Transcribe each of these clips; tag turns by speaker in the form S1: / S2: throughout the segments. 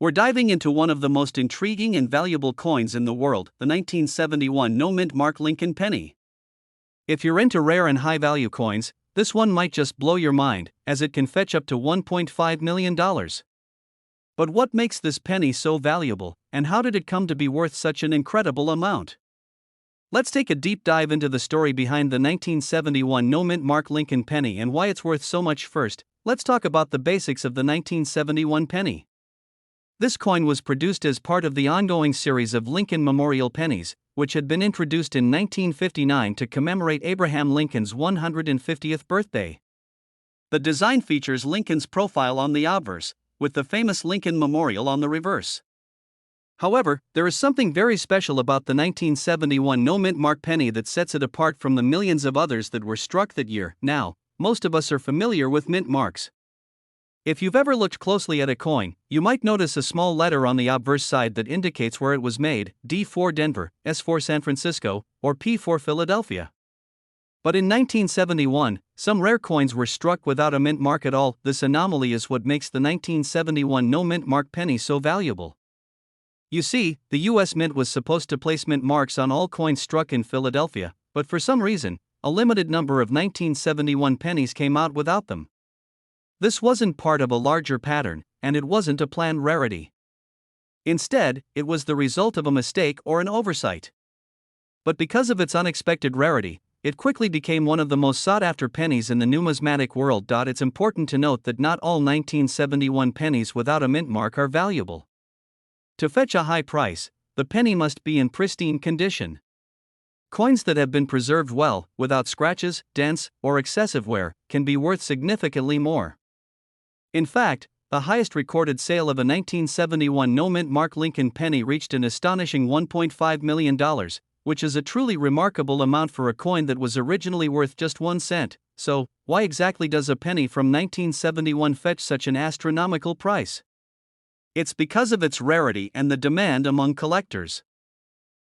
S1: We're diving into one of the most intriguing and valuable coins in the world, the 1971 no-mint mark Lincoln penny. If you're into rare and high-value coins, this one might just blow your mind, as it can fetch up to $1.5 million. But what makes this penny so valuable, and how did it come to be worth such an incredible amount? Let's take a deep dive into the story behind the 1971 no-mint mark Lincoln penny and why it's worth so much. First, let's talk about the basics of the 1971 penny. This coin was produced as part of the ongoing series of Lincoln Memorial pennies, which had been introduced in 1959 to commemorate Abraham Lincoln's 150th birthday. The design features Lincoln's profile on the obverse, with the famous Lincoln Memorial on the reverse. However, there is something very special about the 1971 no-mint mark penny that sets it apart from the millions of others that were struck that year. Now, most of us are familiar with mint marks. If you've ever looked closely at a coin, you might notice a small letter on the obverse side that indicates where it was made: D for Denver, S for San Francisco, or P for Philadelphia. But in 1971, some rare coins were struck without a mint mark at all. This anomaly is what makes the 1971 no-mint mark penny so valuable. You see, the US Mint was supposed to place mint marks on all coins struck in Philadelphia, but for some reason, a limited number of 1971 pennies came out without them. This wasn't part of a larger pattern, and it wasn't a planned rarity. Instead, it was the result of a mistake or an oversight. But because of its unexpected rarity, it quickly became one of the most sought-after pennies in the numismatic world. It's important to note that not all 1971 pennies without a mint mark are valuable. To fetch a high price, the penny must be in pristine condition. Coins that have been preserved well, without scratches, dents, or excessive wear, can be worth significantly more. In fact, the highest recorded sale of a 1971 no-mint mark Lincoln penny reached an astonishing $1.5 million, which is a truly remarkable amount for a coin that was originally worth just 1 cent. So, why exactly does a penny from 1971 fetch such an astronomical price? It's because of its rarity and the demand among collectors.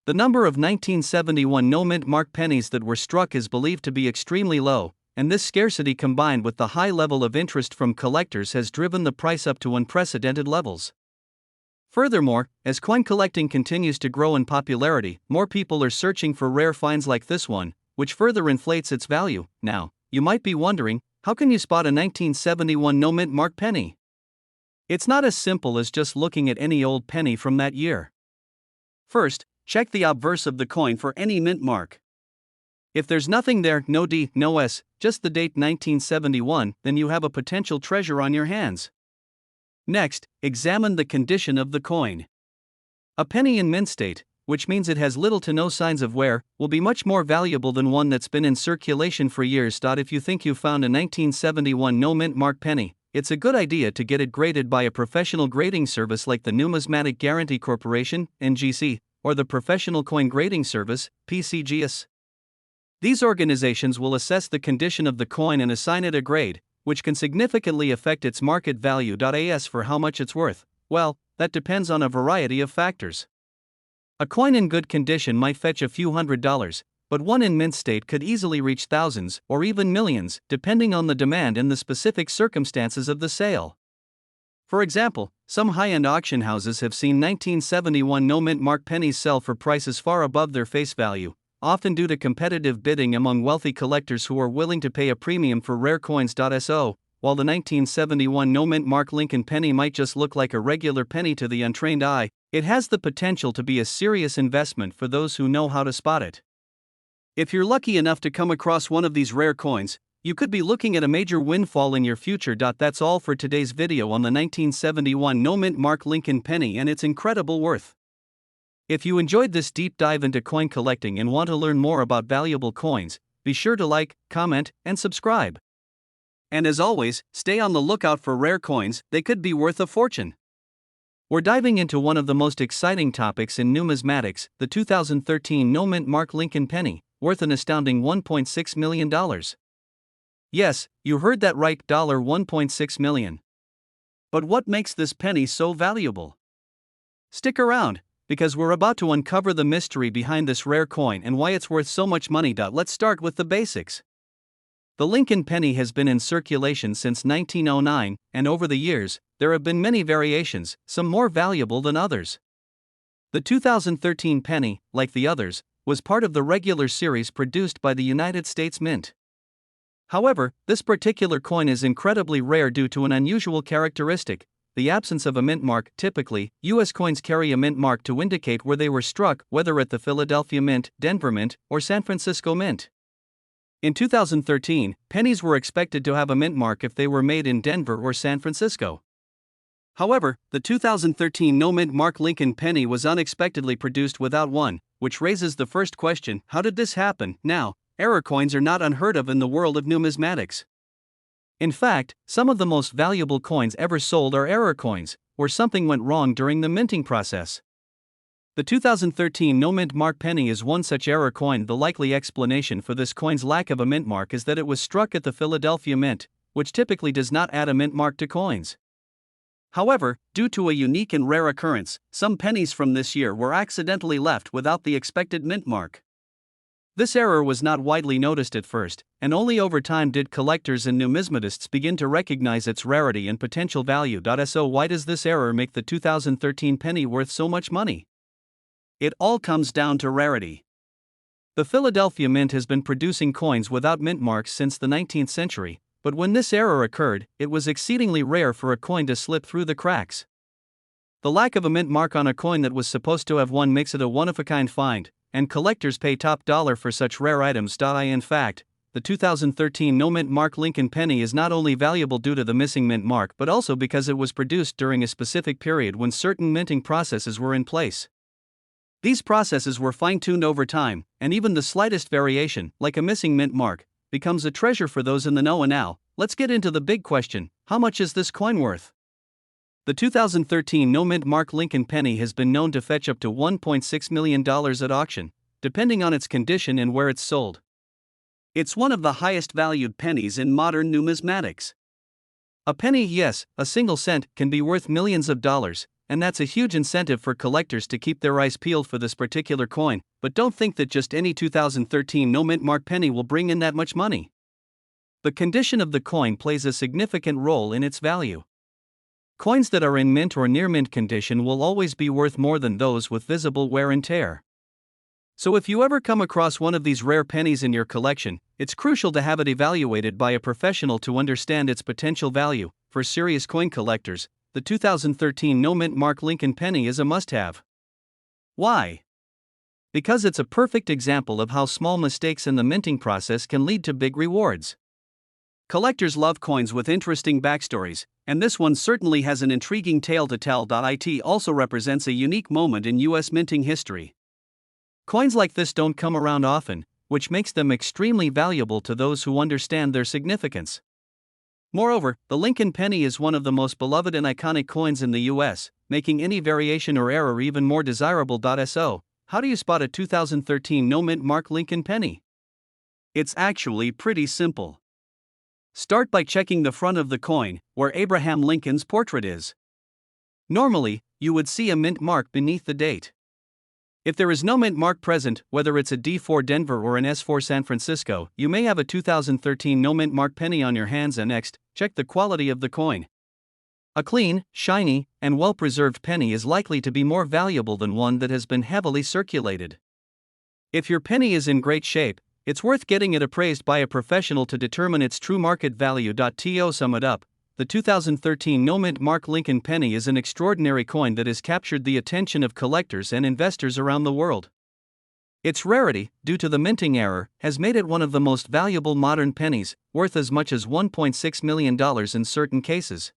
S1: The number of 1971 no-mint mark pennies that were struck is believed to be extremely low, and this scarcity combined with the high level of interest from collectors has driven the price up to unprecedented levels. Furthermore, as coin collecting continues to grow in popularity, more people are searching for rare finds like this one, which further inflates its value. Now, you might be wondering, how can you spot a 1971 no-mint mark penny? It's not as simple as just looking at any old penny from that year. First, check the obverse of the coin for any mint mark. If there's nothing there, no D, no S, just the date 1971, then you have a potential treasure on your hands. Next, examine the condition of the coin. A penny in mint state, which means it has little to no signs of wear, will be much more valuable than one that's been in circulation for years. If you think you found a 1971 no-mint mark penny, it's a good idea to get it graded by a professional grading service like the Numismatic Guarantee Corporation, NGC, or the Professional Coin Grading Service, PCGS. These organizations will assess the condition of the coin and assign it a grade, which can significantly affect its market value. As for how much it's worth, well, that depends on a variety of factors. A coin in good condition might fetch a few $100s, but one in mint state could easily reach thousands or even millions, depending on the demand and the specific circumstances of the sale. For example, some high-end auction houses have seen 1971 no-mint mark pennies sell for prices far above their face value, often due to competitive bidding among wealthy collectors who are willing to pay a premium for rare coins. So, while the 1971 no-mint mark Lincoln penny might just look like a regular penny to the untrained eye, it has the potential to be a serious investment for those who know how to spot it. If you're lucky enough to come across one of these rare coins, you could be looking at a major windfall in your future. That's all for today's video on the 1971 no-mint mark Lincoln penny and its incredible worth. If you enjoyed this deep dive into coin collecting and want to learn more about valuable coins, be sure to like, comment, and subscribe. And as always, stay on the lookout for rare coins, they could be worth a fortune. We're diving into one of the most exciting topics in numismatics, the 2013 no-mint mark Lincoln penny, worth an astounding $1.6 million. Yes, you heard that right, $1.6 million. But what makes this penny so valuable? Stick around, because we're about to uncover the mystery behind this rare coin and why it's worth so much money. Let's start with the basics. The Lincoln penny has been in circulation since 1909, and over the years, there have been many variations, some more valuable than others. The 2013 penny, like the others, was part of the regular series produced by the United States Mint. However, this particular coin is incredibly rare due to an unusual characteristic: the absence of a mint mark. Typically, U.S. coins carry a mint mark to indicate where they were struck, whether at the Philadelphia Mint, Denver Mint, or San Francisco Mint. In 2013, pennies were expected to have a mint mark if they were made in Denver or San Francisco. However, the 2013 no-mint mark Lincoln penny was unexpectedly produced without one, which raises the first question: how did this happen? Now, error coins are not unheard of in the world of numismatics. In fact, some of the most valuable coins ever sold are error coins, where something went wrong during the minting process. The 2013 no-mint mark penny is one such error coin. The likely explanation for this coin's lack of a mint mark is that it was struck at the Philadelphia Mint, which typically does not add a mint mark to coins. However, due to a unique and rare occurrence, some pennies from this year were accidentally left without the expected mint mark. This error was not widely noticed at first, and only over time did collectors and numismatists begin to recognize its rarity and potential value. So why does this error make the 2013 penny worth so much money? It all comes down to rarity. The Philadelphia Mint has been producing coins without mint marks since the 19th century, but when this error occurred, it was exceedingly rare for a coin to slip through the cracks. The lack of a mint mark on a coin that was supposed to have one makes it a one-of-a-kind find, and collectors pay top dollar for such rare items. In fact, the 2013 no-mint mark Lincoln penny is not only valuable due to the missing mint mark but also because it was produced during a specific period when certain minting processes were in place. These processes were fine-tuned over time, and even the slightest variation, like a missing mint mark, becomes a treasure for those in the know. And now, let's get into the big question: how much is this coin worth? The 2013 no-mint mark Lincoln penny has been known to fetch up to $1.6 million at auction, depending on its condition and where it's sold. It's one of the highest valued pennies in modern numismatics. A penny, yes, a single cent, can be worth millions of dollars, and that's a huge incentive for collectors to keep their eyes peeled for this particular coin. But don't think that just any 2013 no-mint mark penny will bring in that much money. The condition of the coin plays a significant role in its value. Coins that are in mint or near mint condition will always be worth more than those with visible wear and tear. So if you ever come across one of these rare pennies in your collection, it's crucial to have it evaluated by a professional to understand its potential value. For serious coin collectors, the 2013 no-mint mark Lincoln penny is a must-have. Why? Because it's a perfect example of how small mistakes in the minting process can lead to big rewards. Collectors love coins with interesting backstories, and this one certainly has an intriguing tale to tell. It also represents a unique moment in U.S. minting history. Coins like this don't come around often, which makes them extremely valuable to those who understand their significance. Moreover, the Lincoln penny is one of the most beloved and iconic coins in the U.S., making any variation or error even more desirable. So, how do you spot a 2013 no-mint mark Lincoln penny? It's actually pretty simple. Start by checking the front of the coin, where Abraham Lincoln's portrait is. Normally, you would see a mint mark beneath the date. If there is no mint mark present, whether it's a D4 Denver or an S4 San Francisco, you may have a 2013 no mint mark penny on your hands. And next, check the quality of the coin. A clean, shiny, and well-preserved penny is likely to be more valuable than one that has been heavily circulated. If your penny is in great shape, it's worth getting it appraised by a professional to determine its true market value. To sum it up, the 2013 no-mint mark Lincoln penny is an extraordinary coin that has captured the attention of collectors and investors around the world. Its rarity, due to the minting error, has made it one of the most valuable modern pennies, worth as much as $1.6 million in certain cases.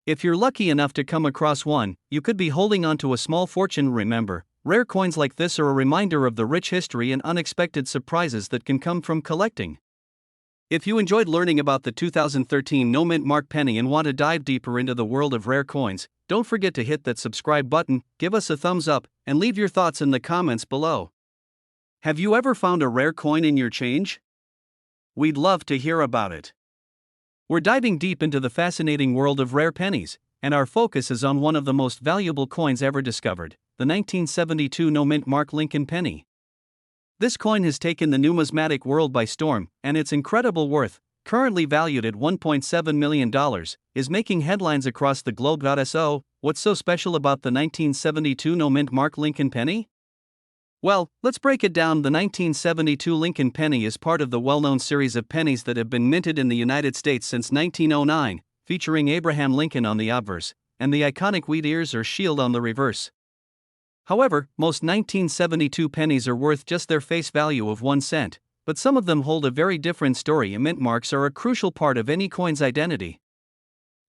S1: If you're lucky enough to come across one, you could be holding on to a small fortune. Remember, rare coins like this are a reminder of the rich history and unexpected surprises that can come from collecting. If you enjoyed learning about the 2013 no-mint mark penny and want to dive deeper into the world of rare coins, don't forget to hit that subscribe button, give us a thumbs up, and leave your thoughts in the comments below. Have you ever found a rare coin in your change? We'd love to hear about it. We're diving deep into the fascinating world of rare pennies, and our focus is on one of the most valuable coins ever discovered, the 1972 no-mint mark Lincoln penny. This coin has taken the numismatic world by storm, and its incredible worth, currently valued at $1.7 million, is making headlines across the globe. So, what's so special about the 1972 no-mint mark Lincoln penny? Well, let's break it down. The 1972 Lincoln penny is part of the well-known series of pennies that have been minted in the United States since 1909, featuring Abraham Lincoln on the obverse, and the iconic wheat ears or shield on the reverse. However, most 1972 pennies are worth just their face value of 1 cent, but some of them hold a very different story. Mint marks are a crucial part of any coin's identity.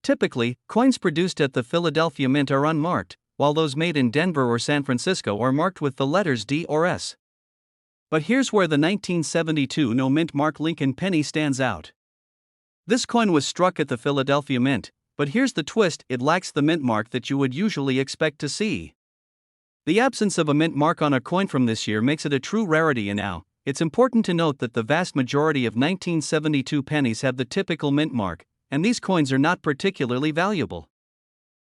S1: Typically, coins produced at the Philadelphia Mint are unmarked, while those made in Denver or San Francisco are marked with the letters D or S. But here's where the 1972 no-mint mark Lincoln penny stands out. This coin was struck at the Philadelphia Mint, but here's the twist: it lacks the mint mark that you would usually expect to see. The absence of a mint mark on a coin from this year makes it a true rarity, and now, it's important to note that the vast majority of 1972 pennies have the typical mint mark, and these coins are not particularly valuable.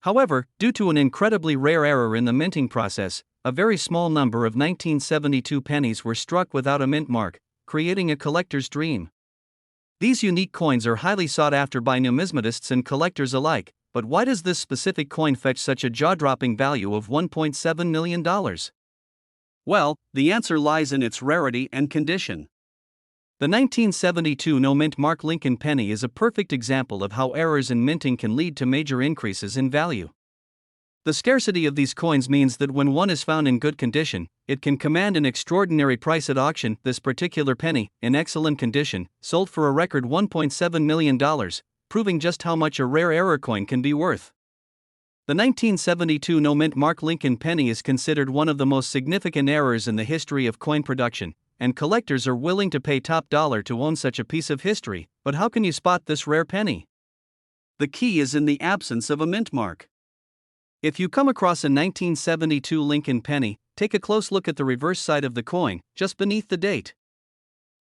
S1: However, due to an incredibly rare error in the minting process, a very small number of 1972 pennies were struck without a mint mark, creating a collector's dream. These unique coins are highly sought after by numismatists and collectors alike, but why does this specific coin fetch such a jaw-dropping value of $1.7 million? Well, the answer lies in its rarity and condition. The 1972 no-mint mark Lincoln penny is a perfect example of how errors in minting can lead to major increases in value. The scarcity of these coins means that when one is found in good condition, it can command an extraordinary price at auction. This particular penny, in excellent condition, sold for a record $1.7 million, proving just how much a rare error coin can be worth. The 1972 no-mint mark Lincoln penny is considered one of the most significant errors in the history of coin production, and collectors are willing to pay top dollar to own such a piece of history. But how can you spot this rare penny? The key is in the absence of a mint mark. If you come across a 1972 Lincoln penny, take a close look at the reverse side of the coin, just beneath the date.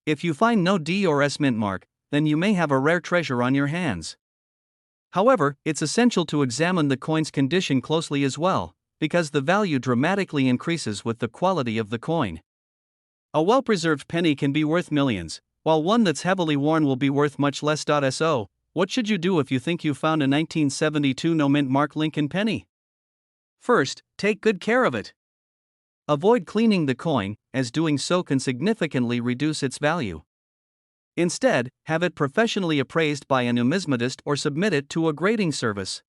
S1: If you find no D or S mint mark, then you may have a rare treasure on your hands. However, it's essential to examine the coin's condition closely as well, because the value dramatically increases with the quality of the coin. A well-preserved penny can be worth millions, while one that's heavily worn will be worth much less. So, what should you do if you think you found a 1972 no-mint mark Lincoln penny? First, take good care of it. Avoid cleaning the coin, as doing so can significantly reduce its value. Instead, have it professionally appraised by a numismatist or submit it to a grading service.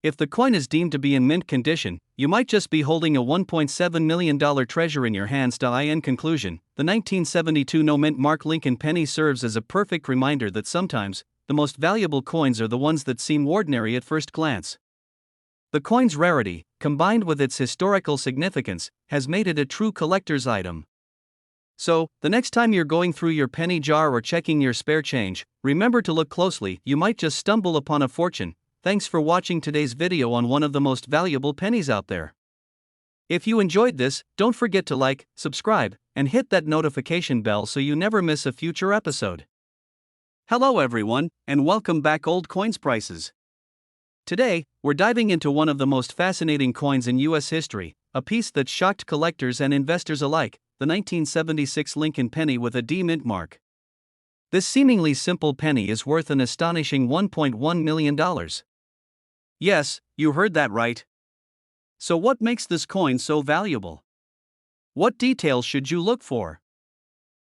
S1: If the coin is deemed to be in mint condition, you might just be holding a $1.7 million treasure in your hands. In conclusion, the 1972 no-mint mark Lincoln penny serves as a perfect reminder that sometimes, the most valuable coins are the ones that seem ordinary at first glance. The coin's rarity, combined with its historical significance, has made it a true collector's item. So, the next time you're going through your penny jar or checking your spare change, remember to look closely. You might just stumble upon a fortune. Thanks for watching today's video on one of the most valuable pennies out there. If you enjoyed this, don't forget to like, subscribe, and hit that notification bell so you never miss a future episode. Hello everyone, and welcome back. Old Coins Prices. Today, we're diving into one of the most fascinating coins in U.S. history, a piece that shocked collectors and investors alike, the 1976 Lincoln penny with a D mint mark. This seemingly simple penny is worth an astonishing $1.1 million. Yes, you heard that right. So what makes this coin so valuable? What details should you look for?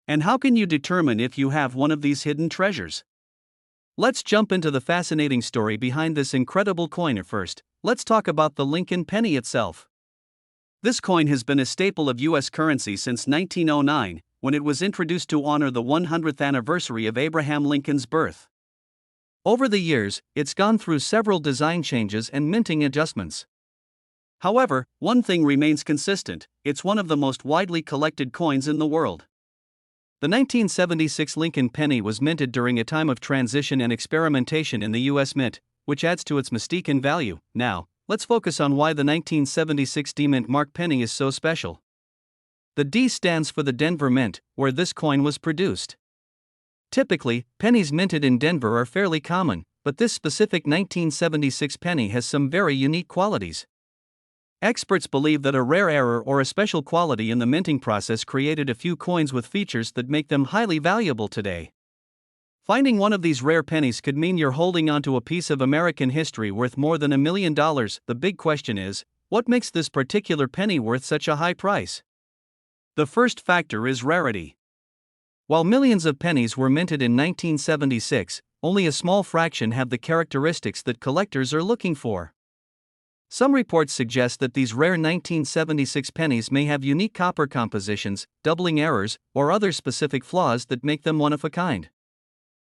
S1: And how can you determine if you have one of these hidden treasures? Let's jump into the fascinating story behind this incredible coin. First, let's talk about the Lincoln penny itself. This coin has been a staple of U.S. currency since 1909, when it was introduced to honor the 100th anniversary of Abraham Lincoln's birth. Over the years, it's gone through several design changes and minting adjustments. However, one thing remains consistent: it's one of the most widely collected coins in the world. The 1976 Lincoln penny was minted during a time of transition and experimentation in the U.S. Mint, which adds to its mystique and value. Now, let's focus on why the 1976 D mint mark penny is so special. The D stands for the Denver Mint, where this coin was produced. Typically, pennies minted in Denver are fairly common, but this specific 1976 penny has some very unique qualities. Experts believe that a rare error or a special quality in the minting process created a few coins with features that make them highly valuable today. Finding one of these rare pennies could mean you're holding onto a piece of American history worth more than $1 million. The big question is, what makes this particular penny worth such a high price? The first factor is rarity. While millions of pennies were minted in 1976, only a small fraction have the characteristics that collectors are looking for. Some reports suggest that these rare 1976 pennies may have unique copper compositions, doubling errors, or other specific flaws that make them one of a kind.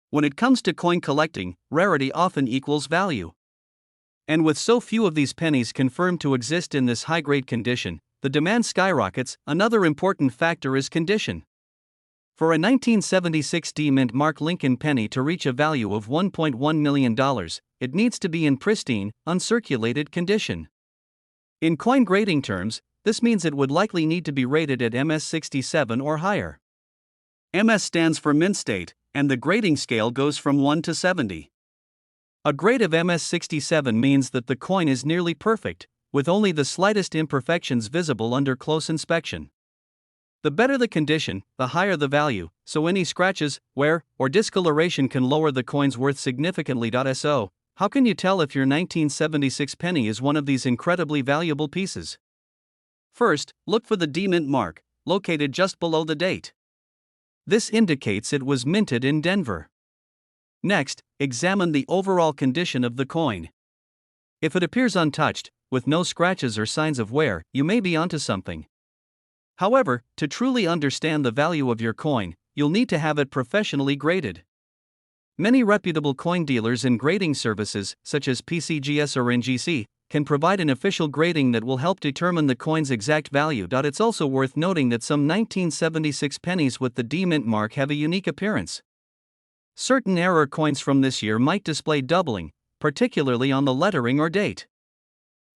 S1: When it comes to coin collecting, rarity often equals value. And with so few of these pennies confirmed to exist in this high-grade condition, the demand skyrockets. Another important factor is condition. For a 1976 D-Mint Mark Lincoln penny to reach a value of $1.1 million, it needs to be in pristine, uncirculated condition. In coin grading terms, this means it would likely need to be rated at MS67 or higher. MS stands for mint state, and the grading scale goes from 1 to 70. A grade of MS67 means that the coin is nearly perfect, with only the slightest imperfections visible under close inspection. The better the condition, the higher the value, so any scratches, wear, or discoloration can lower the coin's worth significantly. So, how can you tell if your 1976 penny is one of these incredibly valuable pieces? First, look for the D-Mint mark, located just below the date. This indicates it was minted in Denver. Next, examine the overall condition of the coin. If it appears untouched, with no scratches or signs of wear, you may be onto something. However, to truly understand the value of your coin, you'll need to have it professionally graded. Many reputable coin dealers and grading services, such as PCGS or NGC, can provide an official grading that will help determine the coin's exact value. It's also worth noting that some 1976 pennies with the D-Mint mark have a unique appearance. Certain error coins from this year might display doubling, particularly on the lettering or date.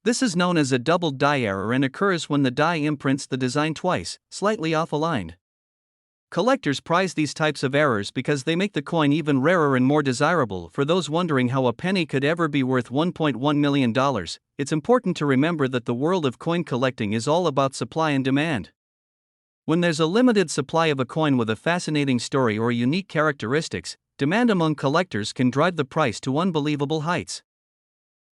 S1: This is known as a doubled die error and occurs when the die imprints the design twice, slightly off-aligned. Collectors prize these types of errors because they make the coin even rarer and more desirable. For those wondering how a penny could ever be worth $1.1 million, it's important to remember that the world of coin collecting is all about supply and demand. When there's a limited supply of a coin with a fascinating story or unique characteristics, demand among collectors can drive the price to unbelievable heights.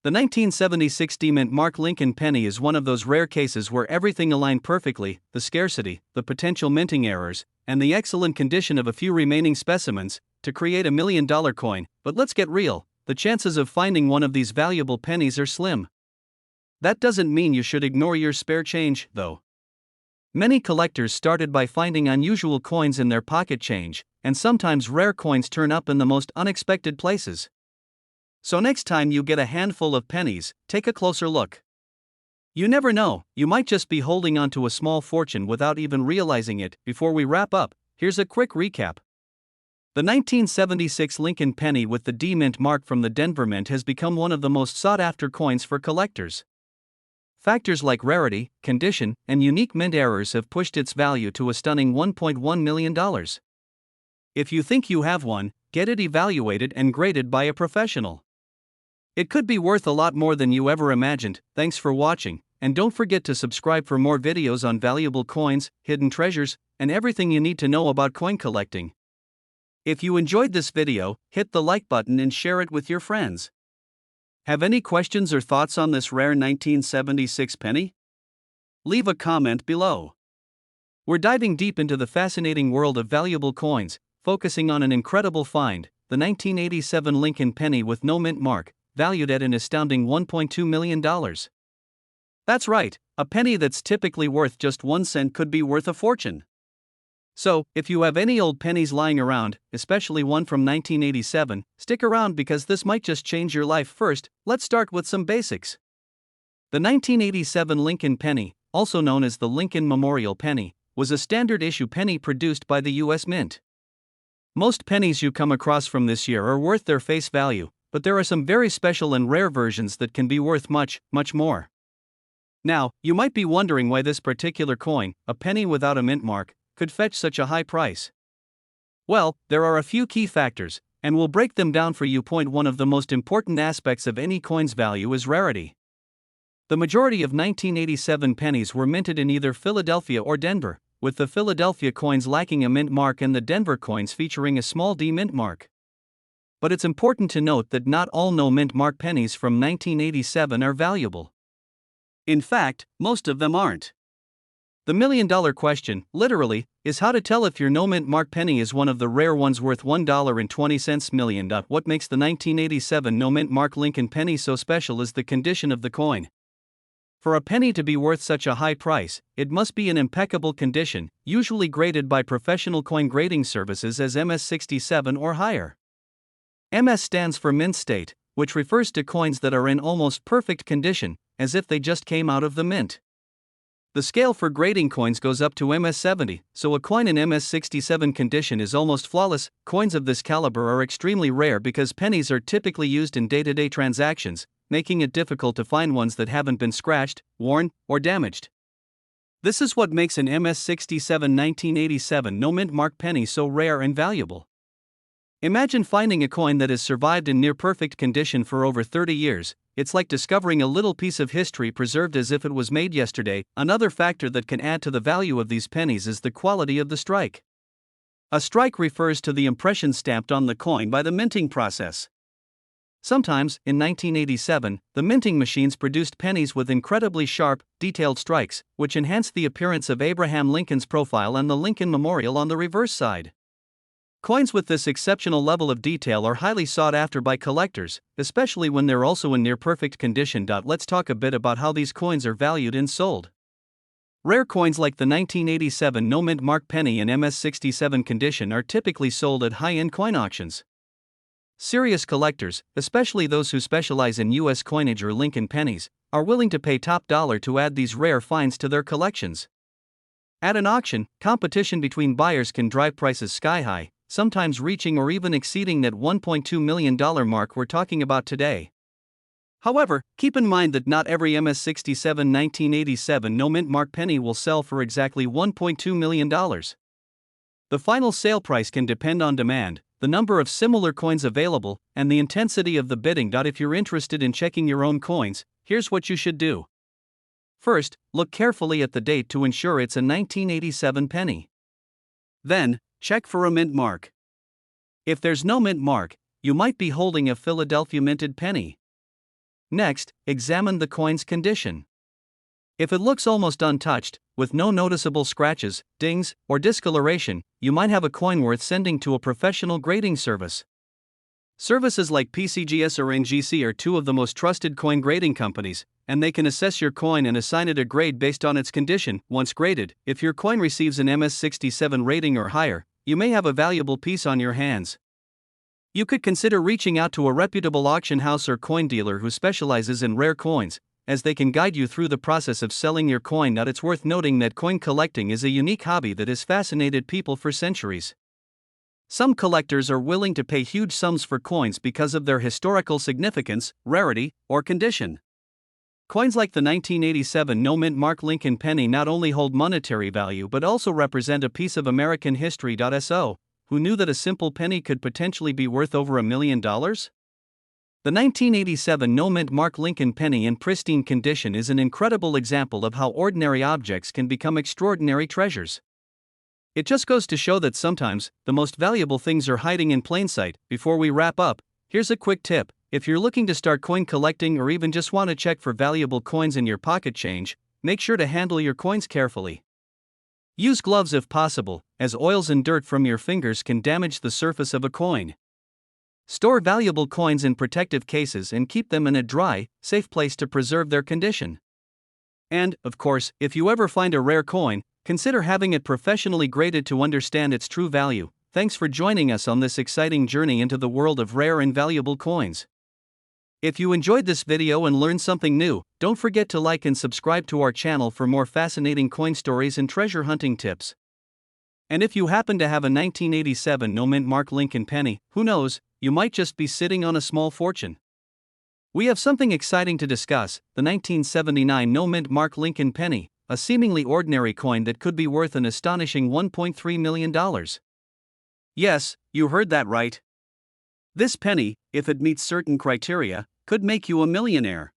S1: The 1976 D-Mint Mark Lincoln penny is one of those rare cases where everything aligned perfectly: the scarcity, the potential minting errors, and the excellent condition of a few remaining specimens, to create a $1 million coin. But let's get real, the chances of finding one of these valuable pennies are slim. That doesn't mean you should ignore your spare change, though. Many collectors started by finding unusual coins in their pocket change, and sometimes rare coins turn up in the most unexpected places. So next time you get a handful of pennies, take a closer look. You never know, you might just be holding onto a small fortune without even realizing it. Before we wrap up, here's a quick recap. The 1976 Lincoln penny with the D-Mint mark from the Denver Mint has become one of the most sought-after coins for collectors. Factors like rarity, condition, and unique mint errors have pushed its value to a stunning $1.1 million. If you think you have one, get it evaluated and graded by a professional. It could be worth a lot more than you ever imagined. Thanks for watching, and don't forget to subscribe for more videos on valuable coins, hidden treasures, and everything you need to know about coin collecting. If you enjoyed this video, hit the like button and share it with your friends. Have any questions or thoughts on this rare 1976 penny? Leave a comment below. We're diving deep into the fascinating world of valuable coins, focusing on an incredible find, the 1987 Lincoln penny with no mint mark, valued at an astounding $1.2 million. That's right, a penny that's typically worth just 1 cent could be worth a fortune. So, if you have any old pennies lying around, especially one from 1987, stick around because this might just change your life. First, let's start with some basics. The 1987 Lincoln penny, also known as the Lincoln Memorial penny, was a standard issue penny produced by the U.S. Mint. Most pennies you come across from this year are worth their face value, but there are some very special and rare versions that can be worth much, much more. Now, you might be wondering why this particular coin, a penny without a mint mark, could fetch such a high price. Well, there are a few key factors, and we'll break them down for you. Point 1: of the most important aspects of any coin's value is rarity. The majority of 1987 pennies were minted in either Philadelphia or Denver, with the Philadelphia coins lacking a mint mark and the Denver coins featuring a small d mint mark. But it's important to note that not all no mint mark pennies from 1987 are valuable. In fact, most of them aren't. The million-dollar question, literally, is how to tell if your no mint mark penny is one of the rare ones worth $1.20 million. What makes the 1987 no mint mark Lincoln penny so special is the condition of the coin. For a penny to be worth such a high price, it must be in impeccable condition, usually graded by professional coin grading services as MS67 or higher. MS stands for mint state, which refers to coins that are in almost perfect condition, as if they just came out of the mint. The scale for grading coins goes up to MS70, so a coin in MS67 condition is almost flawless. Coins of this caliber are extremely rare because pennies are typically used in day-to-day transactions, making it difficult to find ones that haven't been scratched, worn, or damaged. This is what makes an MS67 1987 no mint mark penny so rare and valuable. Imagine finding a coin that has survived in near-perfect condition for over 30 years. It's like discovering a little piece of history preserved as if it was made yesterday. Another factor that can add to the value of these pennies is the quality of the strike. A strike refers to the impression stamped on the coin by the minting process. Sometimes, in 1987, the minting machines produced pennies with incredibly sharp, detailed strikes, which enhanced the appearance of Abraham Lincoln's profile and the Lincoln Memorial on the reverse side. Coins with this exceptional level of detail are highly sought after by collectors, especially when they're also in near-perfect condition. Let's talk a bit about how these coins are valued and sold. Rare coins like the 1987 no mint mark penny in MS67 condition are typically sold at high-end coin auctions. Serious collectors, especially those who specialize in U.S. coinage or Lincoln pennies, are willing to pay top dollar to add these rare finds to their collections. At an auction, competition between buyers can drive prices sky high, sometimes reaching or even exceeding that $1.2 million mark we're talking about today. However, keep in mind that not every MS67 1987 no mint mark penny will sell for exactly $1.2 million. The final sale price can depend on demand, the number of similar coins available, and the intensity of the bidding. If you're interested in checking your own coins, here's what you should do. First, look carefully at the date to ensure it's a 1987 penny. Then, check for a mint mark. If there's no mint mark, you might be holding a Philadelphia minted penny. Next, examine the coin's condition. If it looks almost untouched, with no noticeable scratches, dings, or discoloration, you might have a coin worth sending to a professional grading service. Services like PCGS or NGC are two of the most trusted coin grading companies, and they can assess your coin and assign it a grade based on its condition. Once graded, if your coin receives an MS67 rating or higher, you may have a valuable piece on your hands. You could consider reaching out to a reputable auction house or coin dealer who specializes in rare coins, as they can guide you through the process of selling your coin. It's worth noting that coin collecting is a unique hobby that has fascinated people for centuries. Some collectors are willing to pay huge sums for coins because of their historical significance, rarity, or condition. Coins like the 1987 no mint mark Lincoln penny not only hold monetary value but also represent a piece of American history. So, who knew that a simple penny could potentially be worth over $1 million? The 1987 no mint mark Lincoln penny in pristine condition is an incredible example of how ordinary objects can become extraordinary treasures. It just goes to show that sometimes, the most valuable things are hiding in plain sight. Before we wrap up, here's a quick tip. If you're looking to start coin collecting or even just want to check for valuable coins in your pocket change, make sure to handle your coins carefully. Use gloves if possible, as oils and dirt from your fingers can damage the surface of a coin. Store valuable coins in protective cases and keep them in a dry, safe place to preserve their condition. And, of course, if you ever find a rare coin, consider having it professionally graded to understand its true value. Thanks for joining us on this exciting journey into the world of rare and valuable coins. If you enjoyed this video and learned something new, don't forget to like and subscribe to our channel for more fascinating coin stories and treasure hunting tips. And if you happen to have a 1987 no mint mark Lincoln penny, who knows, you might just be sitting on a small fortune. We have something exciting to discuss, the 1979 no mint mark Lincoln penny, a seemingly ordinary coin that could be worth an astonishing $1.3 million. Yes, you heard that right. This penny, if it meets certain criteria, could make you a millionaire.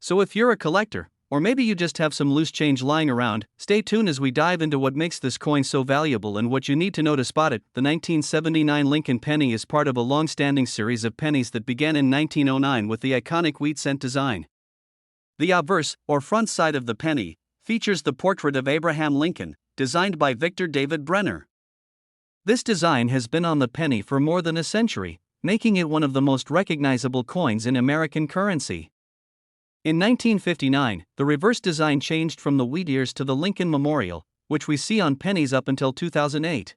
S1: So if you're a collector, or maybe you just have some loose change lying around, stay tuned as we dive into what makes this coin so valuable and what you need to know to spot it. The 1979 Lincoln penny is part of a long-standing series of pennies that began in 1909 with the iconic wheat cent design. The obverse, or front side of the penny, features the portrait of Abraham Lincoln, designed by Victor David Brenner. This design has been on the penny for more than a century, making it one of the most recognizable coins in American currency. In 1959, the reverse design changed from the wheat ears to the Lincoln Memorial, which we see on pennies up until 2008.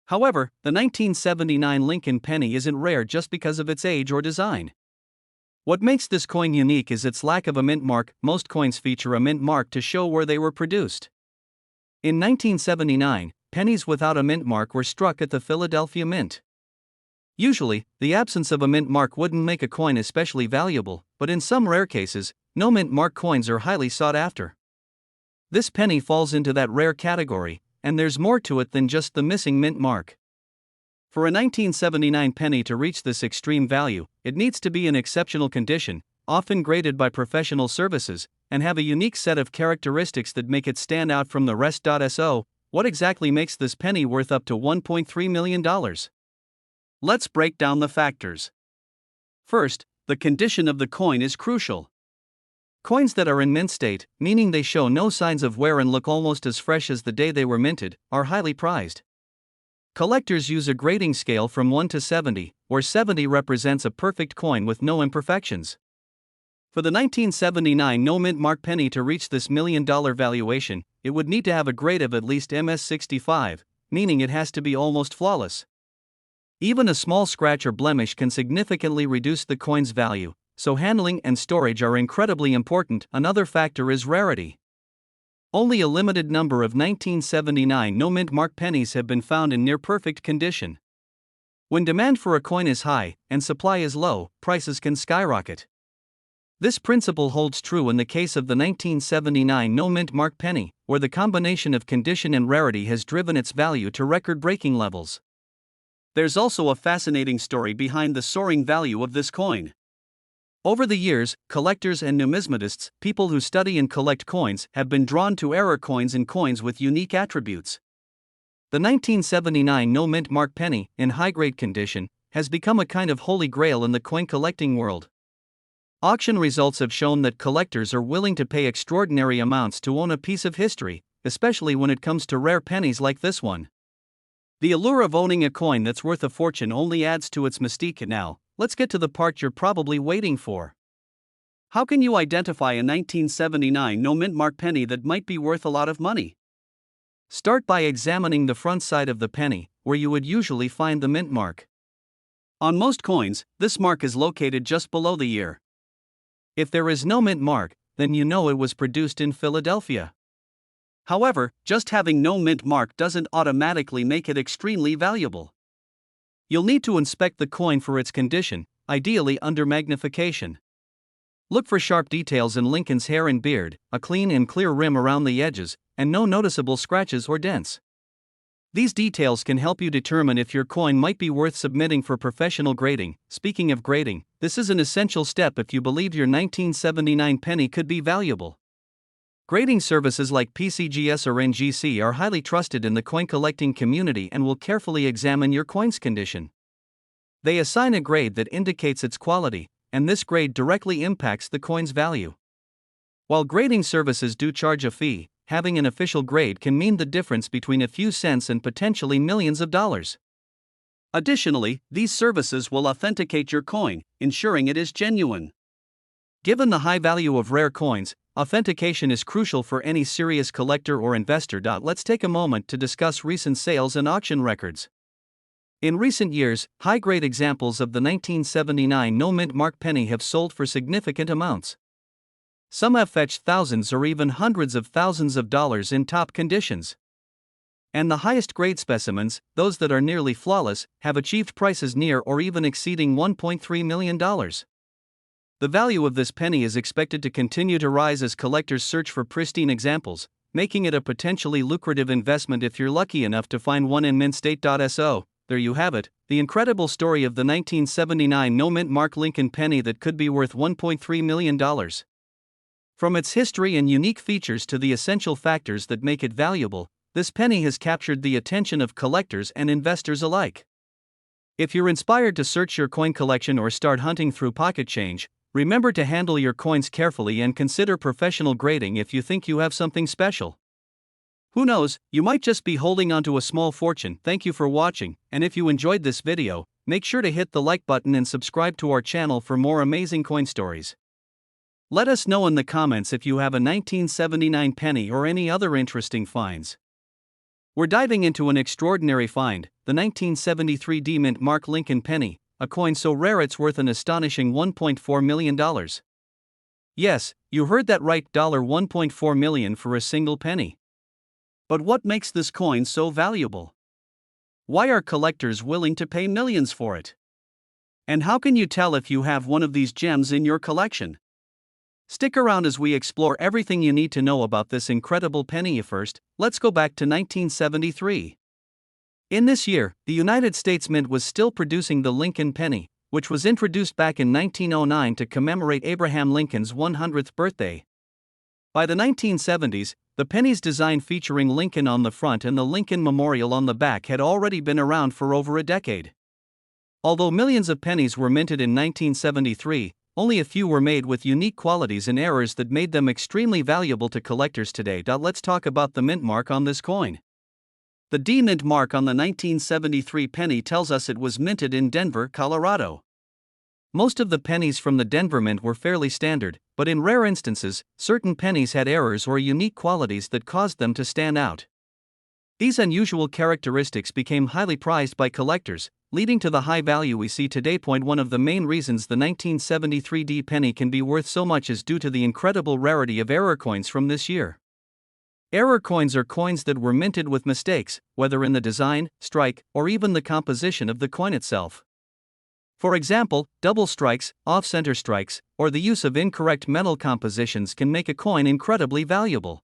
S1: However, the 1979 Lincoln penny isn't rare just because of its age or design. What makes this coin unique is its lack of a mint mark. Most coins feature a mint mark to show where they were produced. In 1979, pennies without a mint mark were struck at the Philadelphia Mint. Usually, the absence of a mint mark wouldn't make a coin especially valuable, but in some rare cases, no mint mark coins are highly sought after. This penny falls into that rare category, and there's more to it than just the missing mint mark. For a 1979 penny to reach this extreme value, it needs to be in exceptional condition, often graded by professional services, and have a unique set of characteristics that make it stand out from the rest. So, what exactly makes this penny worth up to $1.3 million? Let's break down the factors. First, the condition of the coin is crucial. Coins that are in mint state, meaning they show no signs of wear and look almost as fresh as the day they were minted, are highly prized. Collectors use a grading scale from 1 to 70, where 70 represents a perfect coin with no imperfections. For the 1979 no mint mark penny to reach this $1 million valuation, it would need to have a grade of at least MS65, meaning it has to be almost flawless. Even a small scratch or blemish can significantly reduce the coin's value, so handling and storage are incredibly important. Another factor is rarity. Only a limited number of 1979 no mint mark pennies have been found in near perfect condition. When demand for a coin is high and supply is low, prices can skyrocket. This principle holds true in the case of the 1979 no mint mark penny, where the combination of condition and rarity has driven its value to record-breaking levels. There's also a fascinating story behind the soaring value of this coin. Over the years, collectors and numismatists, people who study and collect coins, have been drawn to rare coins and coins with unique attributes. The 1979 no mint mark penny, in high-grade condition, has become a kind of holy grail in the coin collecting world. Auction results have shown that collectors are willing to pay extraordinary amounts to own a piece of history, especially when it comes to rare pennies like this one. The allure of owning a coin that's worth a fortune only adds to its mystique. Now, let's get to the part you're probably waiting for. How can you identify a 1979 no mint mark penny that might be worth a lot of money? Start by examining the front side of the penny, where you would usually find the mint mark. On most coins, this mark is located just below the year. If there is no mint mark, then you know it was produced in Philadelphia. However, just having no mint mark doesn't automatically make it extremely valuable. You'll need to inspect the coin for its condition, ideally under magnification. Look for sharp details in Lincoln's hair and beard, a clean and clear rim around the edges, and no noticeable scratches or dents. These details can help you determine if your coin might be worth submitting for professional grading. Speaking of grading, this is an essential step if you believe your 1979 penny could be valuable. Grading services like PCGS or NGC are highly trusted in the coin collecting community and will carefully examine your coin's condition. They assign a grade that indicates its quality, and this grade directly impacts the coin's value. While grading services do charge a fee, having an official grade can mean the difference between a few cents and potentially millions of dollars. Additionally, these services will authenticate your coin, ensuring it is genuine. Given the high value of rare coins, authentication is crucial for any serious collector or investor. Let's take a moment to discuss recent sales and auction records. In recent years, high-grade examples of the 1979 no mint mark penny have sold for significant amounts. Some have fetched thousands or even hundreds of thousands of dollars in top conditions. And the highest grade specimens, those that are nearly flawless, have achieved prices near or even exceeding $1.3 million. The value of this penny is expected to continue to rise as collectors search for pristine examples, making it a potentially lucrative investment if you're lucky enough to find one in mint state. So, there you have it, the incredible story of the 1979 no mint mark Lincoln penny that could be worth $1.3 million. From its history and unique features to the essential factors that make it valuable, this penny has captured the attention of collectors and investors alike. If you're inspired to search your coin collection or start hunting through pocket change, remember to handle your coins carefully and consider professional grading if you think you have something special. Who knows, you might just be holding onto a small fortune. Thank you for watching, and if you enjoyed this video, make sure to hit the like button and subscribe to our channel for more amazing coin stories. Let us know in the comments if you have a 1979 penny or any other interesting finds. We're diving into an extraordinary find, the 1973 D Mint Mark Lincoln penny, a coin so rare it's worth an astonishing $1.4 million. Yes, you heard that right, $1.4 million for a single penny. But what makes this coin so valuable? Why are collectors willing to pay millions for it? And how can you tell if you have one of these gems in your collection? Stick around as we explore everything you need to know about this incredible penny. First, let's go back to 1973. In this year, the United States Mint was still producing the Lincoln penny, which was introduced back in 1909 to commemorate Abraham Lincoln's 100th birthday. By the 1970s, the penny's design featuring Lincoln on the front and the Lincoln Memorial on the back had already been around for over a decade. Although millions of pennies were minted in 1973, only a few were made with unique qualities and errors that made them extremely valuable to collectors today. Let's talk about the mint mark on this coin. The D Mint mark on the 1973 penny tells us it was minted in Denver, Colorado. Most of the pennies from the Denver Mint were fairly standard, but in rare instances, certain pennies had errors or unique qualities that caused them to stand out. These unusual characteristics became highly prized by collectors, leading to the high value we see today. One of the main reasons the 1973 D penny can be worth so much is due to the incredible rarity of error coins from this year. Error coins are coins that were minted with mistakes, whether in the design, strike, or even the composition of the coin itself. For example, double strikes, off-center strikes, or the use of incorrect metal compositions can make a coin incredibly valuable.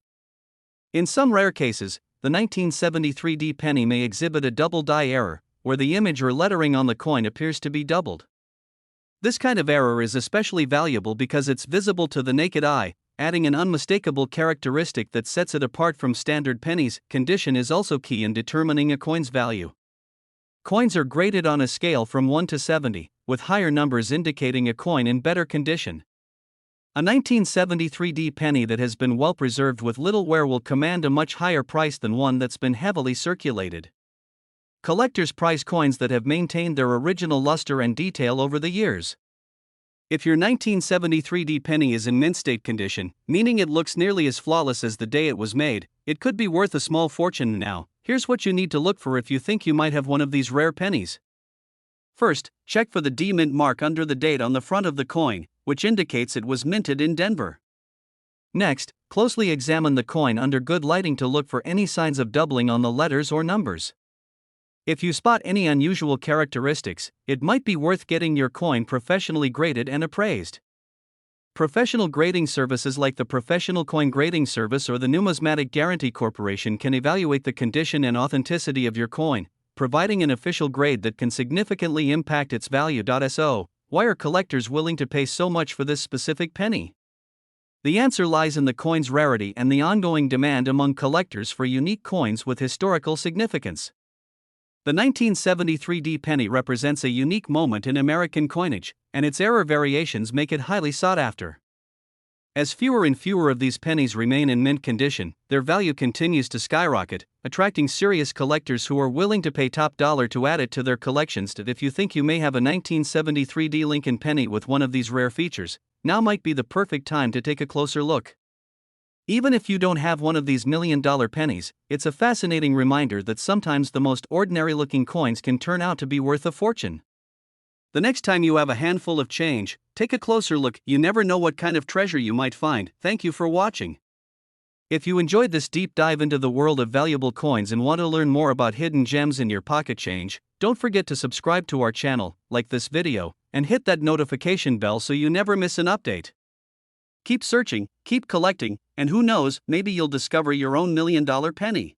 S1: In some rare cases, the 1973 D penny may exhibit a double die error, where the image or lettering on the coin appears to be doubled. This kind of error is especially valuable because it's visible to the naked eye, adding an unmistakable characteristic that sets it apart from standard pennies. Condition is also key in determining a coin's value. Coins are graded on a scale from 1 to 70, with higher numbers indicating a coin in better condition. A 1973 D penny that has been well preserved with little wear will command a much higher price than one that's been heavily circulated. Collectors prize coins that have maintained their original luster and detail over the years. If your 1973 D penny is in mint state condition, meaning it looks nearly as flawless as the day it was made, it could be worth a small fortune now. Here's what you need to look for if you think you might have one of these rare pennies. First, check for the D Mint mark under the date on the front of the coin, which indicates it was minted in Denver. Next, closely examine the coin under good lighting to look for any signs of doubling on the letters or numbers. If you spot any unusual characteristics, it might be worth getting your coin professionally graded and appraised. Professional grading services like the Professional Coin Grading Service or the Numismatic Guarantee Corporation can evaluate the condition and authenticity of your coin, providing an official grade that can significantly impact its value. So, why are collectors willing to pay so much for this specific penny? The answer lies in the coin's rarity and the ongoing demand among collectors for unique coins with historical significance. The 1973 D penny represents a unique moment in American coinage, and its error variations make it highly sought after. As fewer and fewer of these pennies remain in mint condition, their value continues to skyrocket, attracting serious collectors who are willing to pay top dollar to add it to their collections. If you think you may have a 1973 D Lincoln penny with one of these rare features, now might be the perfect time to take a closer look. Even if you don't have one of these million-dollar pennies, it's a fascinating reminder that sometimes the most ordinary-looking coins can turn out to be worth a fortune. The next time you have a handful of change, take a closer look. You never know what kind of treasure you might find. Thank you for watching. If you enjoyed this deep dive into the world of valuable coins and want to learn more about hidden gems in your pocket change, don't forget to subscribe to our channel, like this video, and hit that notification bell so you never miss an update. Keep searching, keep collecting, and who knows, maybe you'll discover your own million-dollar penny.